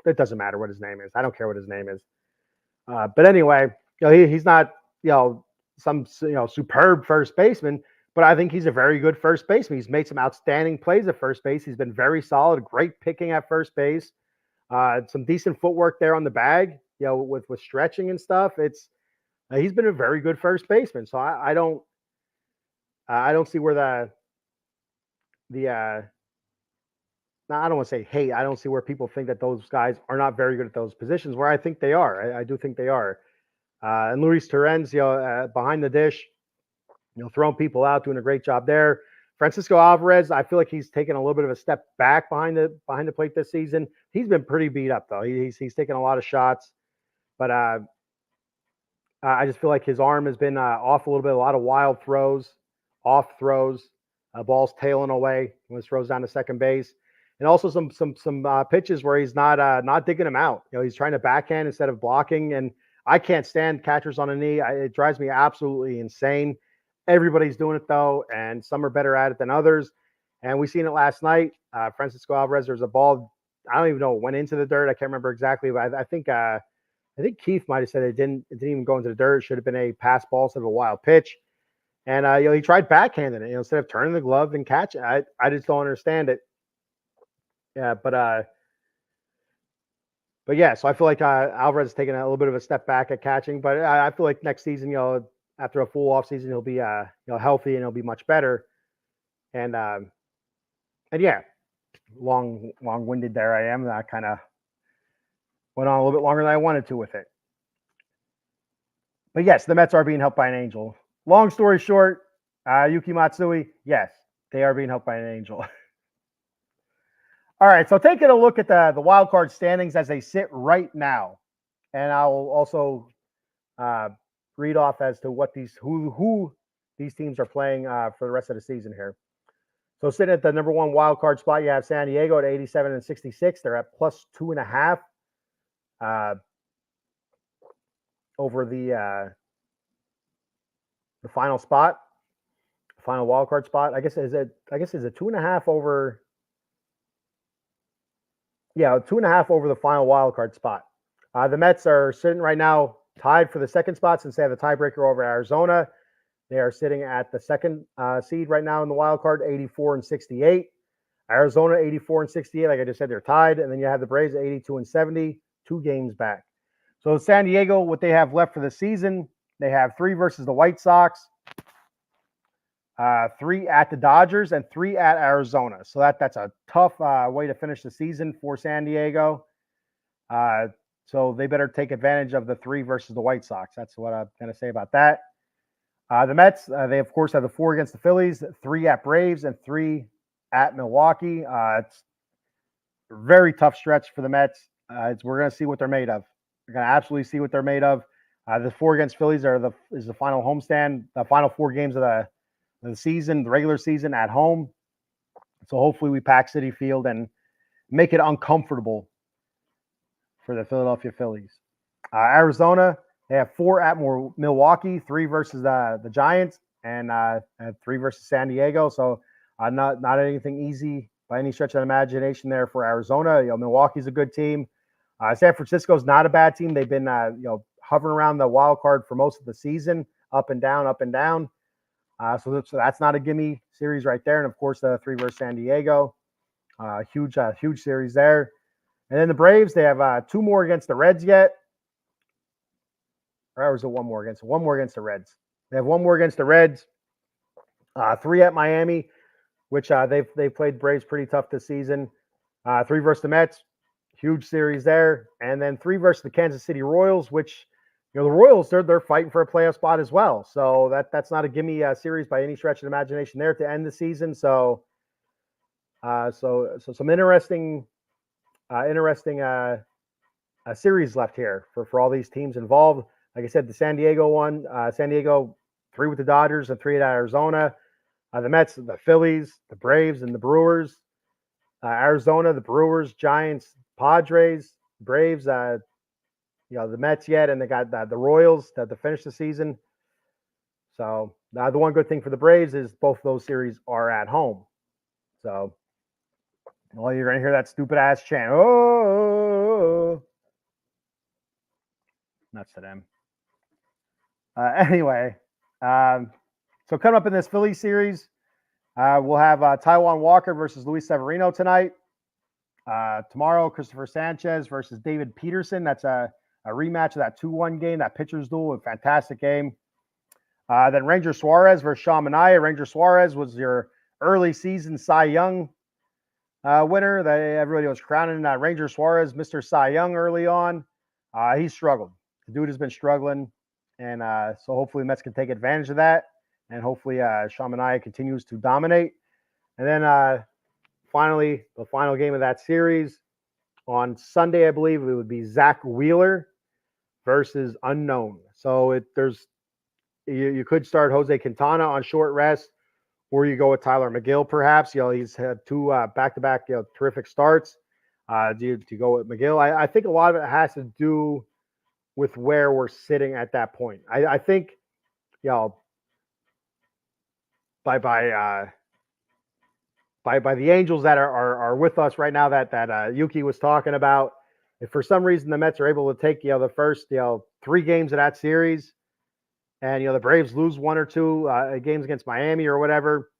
it doesn't matter what his name is. I don't care what his name is. But anyway, he's not, some, superb first baseman, but I think he's a very good first baseman. He's made some outstanding plays at first base. He's been very solid, great picking at first base. Some decent footwork there on the bag, with stretching and stuff. He's been a very good first baseman. So I don't see where I don't want to say hate. I don't see where people think that those guys are not very good at those positions, where I think they are. I do think they are. And Luis Torrens, behind the dish, throwing people out, doing a great job there. Francisco Alvarez, I feel like he's taken a little bit of a step back behind the plate this season. He's been pretty beat up though. He's taken a lot of shots, but I just feel like his arm has been off a little bit. A lot of wild throws, off throws, balls tailing away when he throws down to second base. And also some pitches where he's not digging them out. He's trying to backhand instead of blocking. And I can't stand catchers on a knee. It drives me absolutely insane. Everybody's doing it though, and some are better at it than others. And we seen it last night. Francisco Alvarez, there's a ball. I don't even know it went into the dirt. I can't remember exactly, but I think Keith might have said it didn't even go into the dirt. It should have been a pass ball instead of a wild pitch. And he tried backhanding it, instead of turning the glove and catching it. I just don't understand it. Yeah, but yeah, so I feel like Alvarez has taken a little bit of a step back at catching, but I feel like next season, after a full off season, he'll be healthy and he'll be much better. And yeah, long-winded there I am. I kind of went on a little bit longer than I wanted to with it. But yes, the Mets are being helped by an angel. Long story short, Yuki Matsui, yes, they are being helped by an angel. All right, so taking a look at the wild card standings as they sit right now, and I will also read off as to what who these teams are playing for the rest of the season here. So sitting at the number one wild card spot, you have San Diego at 87 and 66. They're at plus 2.5 over the final spot, the final wild card spot. I guess is it 2.5 over. Yeah, 2.5 over the final wild card spot. The Mets are sitting right now tied for the second spot since they have a tiebreaker over Arizona. They are sitting at the second seed right now in the wild card, 84 and 68. Arizona 84 and 68. Like I just said, they're tied, and then you have the Braves at 82 and 70, 2 games back. So San Diego, what they have left for the season, they have 3 versus the White Sox, 3 at the Dodgers, and 3 at Arizona. So that's a tough way to finish the season for San Diego. So they better take advantage of the 3 versus the White Sox. That's what I'm going to say about that. The Mets, they of course have the 4 against the Phillies, 3 at Braves, and 3 at Milwaukee. It's a very tough stretch for the Mets. We're going to see what they're made of. We're going to absolutely see what they're made of. The 4 against Phillies is the final homestand, the final 4 games of the season, the regular season at home. So hopefully we pack Citi Field and make it uncomfortable for the Philadelphia Phillies. Arizona, they have 4 at Milwaukee, 3 versus the Giants, and 3 versus San Diego. So not anything easy by any stretch of the imagination there for Arizona. Milwaukee's a good team. San Francisco's not a bad team. They've been hovering around the wild card for most of the season, up and down, up and down. So that's not a gimme series right there. And of course, the 3 versus San Diego, huge series there. And then the Braves, they have 2 more against the Reds yet. Or was it 1 more against? 1 more against the Reds. They have 1 more against the Reds. 3 at Miami, which they've played Braves pretty tough this season. 3 versus the Mets, huge series there. And then 3 versus the Kansas City Royals, which the Royals they're fighting for a playoff spot as well. So that's not a gimme series by any stretch of the imagination there to end the season. So some interesting series left here for all these teams involved. Like I said, the San Diego one, San Diego 3 with the Dodgers and 3 at Arizona. The Mets, the Phillies, the Braves, and the Brewers. Arizona, the Brewers, Giants, Padres, Braves, the Mets yet, and they got the Royals to finish the season. So the one good thing for the Braves is both those series are at home. So you're going to hear that stupid ass chant. Oh, nuts to them. Anyway, so coming up in this Philly series, we'll have Taijuan Walker versus Luis Severino tonight. Tomorrow, Christopher Sanchez versus David Peterson. That's a rematch of that 2-1 game, that pitcher's duel, a fantastic game. Then Ranger Suarez versus Sean Manaea. Ranger Suarez was your early season Cy Young winner. Everybody was crowning Ranger Suarez Mr. Cy Young early on. He struggled. The dude has been struggling. And so hopefully the Mets can take advantage of that. And hopefully Sean Manaea continues to dominate. And then finally, the final game of that series on Sunday, I believe it would be Zach Wheeler versus Unknown. So you could start Jose Quintana on short rest, or you go with Tyler McGill perhaps. He's had 2 back-to-back terrific starts. Do you go with McGill? I think a lot of it has to do with where we're sitting at that point. I think, by the Angels that are with us right now that Yuki was talking about, if for some reason the Mets are able to take the first 3 games of that series, and the Braves lose 1 or 2 games against Miami or whatever,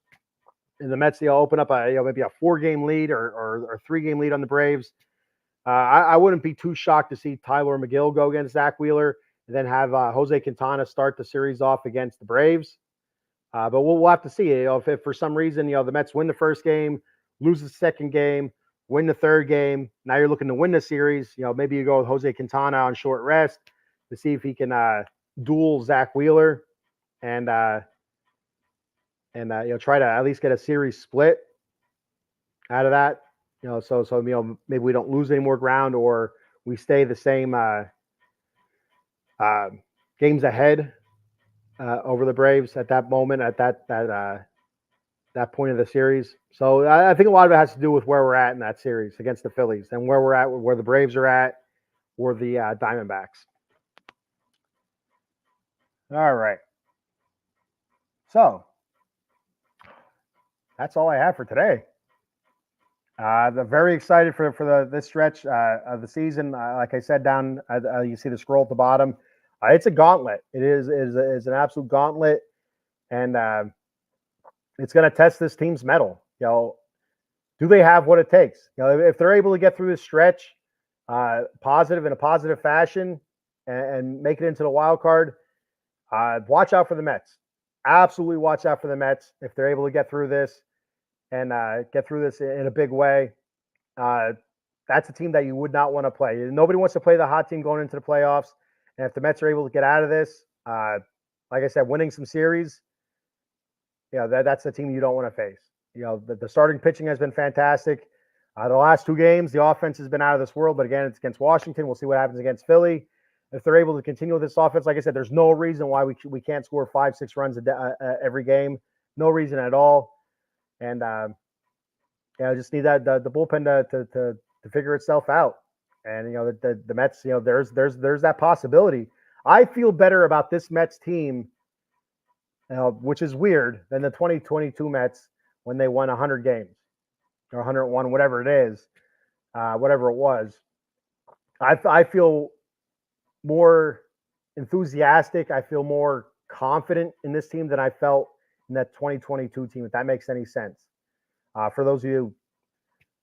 and the Mets open up maybe a 4-game lead or 3-game lead on the Braves. I wouldn't be too shocked to see Tyler McGill go against Zach Wheeler and then have Jose Quintana start the series off against the Braves. But we'll have to see. If for some reason the Mets win the first game, lose the second game, win the third game, now you're looking to win the series. Maybe you go with Jose Quintana on short rest to see if he can duel Zach Wheeler and try to at least get a series split out of that. So maybe we don't lose any more ground, or we stay the same games ahead over the Braves at that moment, at that point of the series. So I think a lot of it has to do with where we're at in that series against the Phillies, and where we're at, where the Braves are at, or the Diamondbacks. All right. So that's all I have for today. They're very excited for this stretch of the season. Like I said, down you see the scroll at the bottom. It's a gauntlet. It is an absolute gauntlet, and it's going to test this team's mettle. Do they have what it takes? If they're able to get through this stretch in a positive fashion, and make it into the wild card, watch out for the Mets. Absolutely watch out for the Mets if they're able to get through this and get through this in a big way. That's a team that you would not want to play. Nobody wants to play the hot team going into the playoffs. And if the Mets are able to get out of this, like I said, winning some series, that's the team you don't want to face. The starting pitching has been fantastic. The last two games, the offense has been out of this world. But again, it's against Washington. We'll see what happens against Philly. If they're able to continue this offense, like I said, there's no reason why we can't score 5-6 runs every game. No reason at all. And just need the bullpen to figure itself out. And the Mets, there's that possibility. I feel better about this Mets team, which is weird, than the 2022 Mets when they won 100 games or 101, whatever it is, whatever it was. I feel more enthusiastic. I feel more confident in this team than I felt in that 2022 team, if that makes any sense. For those of you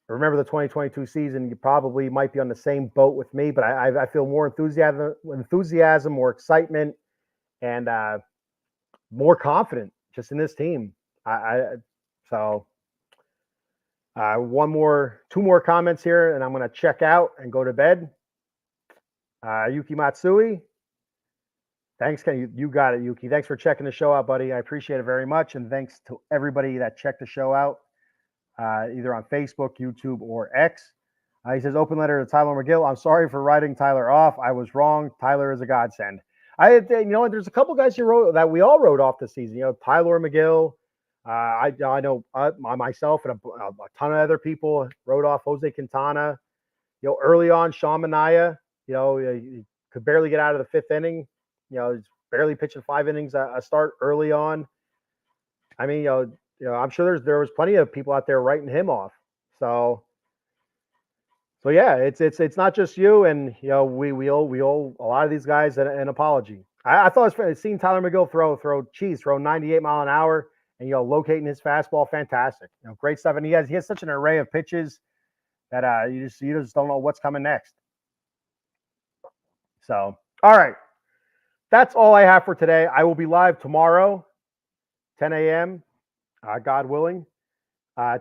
who remember the 2022 season, you probably might be on the same boat with me, but I feel more enthusiasm, more excitement, and more confident just in this team. Two more comments here, and I'm going to check out and go to bed. Yuki Matsui. Thanks, Ken. You got it, Yuki. Thanks for checking the show out, buddy. I appreciate it very much. And thanks to everybody that checked the show out, either on Facebook, YouTube, or X. He says, open letter to Tyler McGill. I'm sorry for writing Tyler off. I was wrong. Tyler is a godsend. There's a couple guys you wrote that we all wrote off this season. Tyler McGill. I know myself and a ton of other people wrote off Jose Quintana. Early on, Sean Manaea. He could barely get out of the fifth inning. He's barely pitching 5 innings a start early on. I mean, I'm sure there was plenty of people out there writing him off. So yeah, it's not just you, and we owe a lot of these guys an apology. I thought it was funny seeing Tyler McGill throw 98 mile an hour and locating his fastball, fantastic. Great stuff, and he has such an array of pitches that you just don't know what's coming next. So, all right. That's all I have for today. I will be live tomorrow, 10 a.m., God willing. 10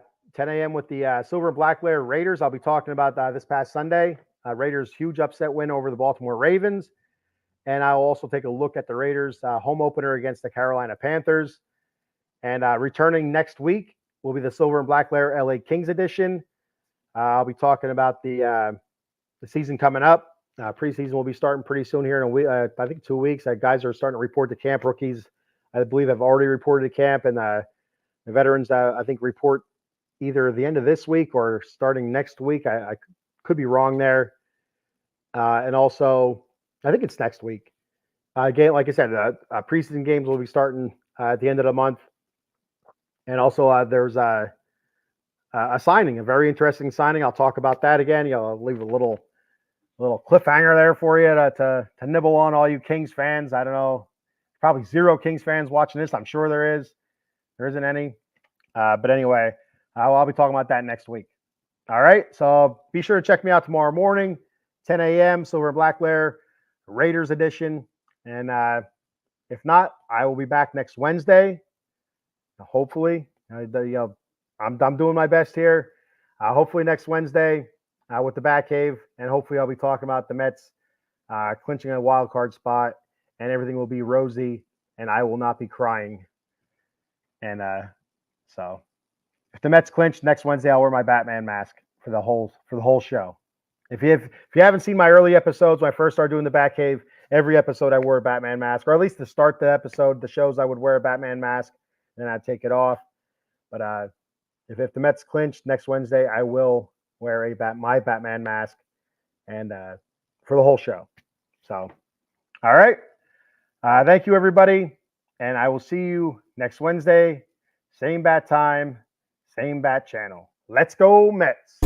a.m. with the Silver and Black Layer Raiders. I'll be talking about this past Sunday. Raiders' huge upset win over the Baltimore Ravens. And I'll also take a look at the Raiders' home opener against the Carolina Panthers. And returning next week will be the Silver and Black Layer LA Kings edition. I'll be talking about the season coming up. Preseason will be starting pretty soon here in a week. I think 2 weeks. Guys are starting to report to camp. Rookies, I believe, have already reported to camp, and the veterans, I think, report either the end of this week or starting next week. I could be wrong there. And also, I think it's next week. Again, like I said, preseason games will be starting at the end of the month. And also, there's a signing, a very interesting signing. I'll talk about that again. I'll leave a little cliffhanger there for you to nibble on, all you Kings fans. I don't know, probably zero Kings fans watching this. I'm sure there is. There isn't any. But anyway, I'll be talking about that next week. All right. So be sure to check me out tomorrow morning, 10 a.m., Silver and Black Layer, Raiders edition. And if not, I will be back next Wednesday. Hopefully. I'm doing my best here. Hopefully next Wednesday with the Batcave. And hopefully I'll be talking about the Mets clinching a wild card spot. And everything will be rosy. And I will not be crying. And so if the Mets clinch next Wednesday, I'll wear my Batman mask for the whole show. If you haven't seen my early episodes, when I first started doing the Batcave, every episode I wore a Batman mask, or at least to start the episode, the shows I would wear a Batman mask, then I'd take it off. But if the Mets clinch next Wednesday, I will wear my Batman mask, and for the whole show. So, all right. Thank you, everybody, and I will see you next Wednesday. Same bat time, same bat channel. Let's go, Mets.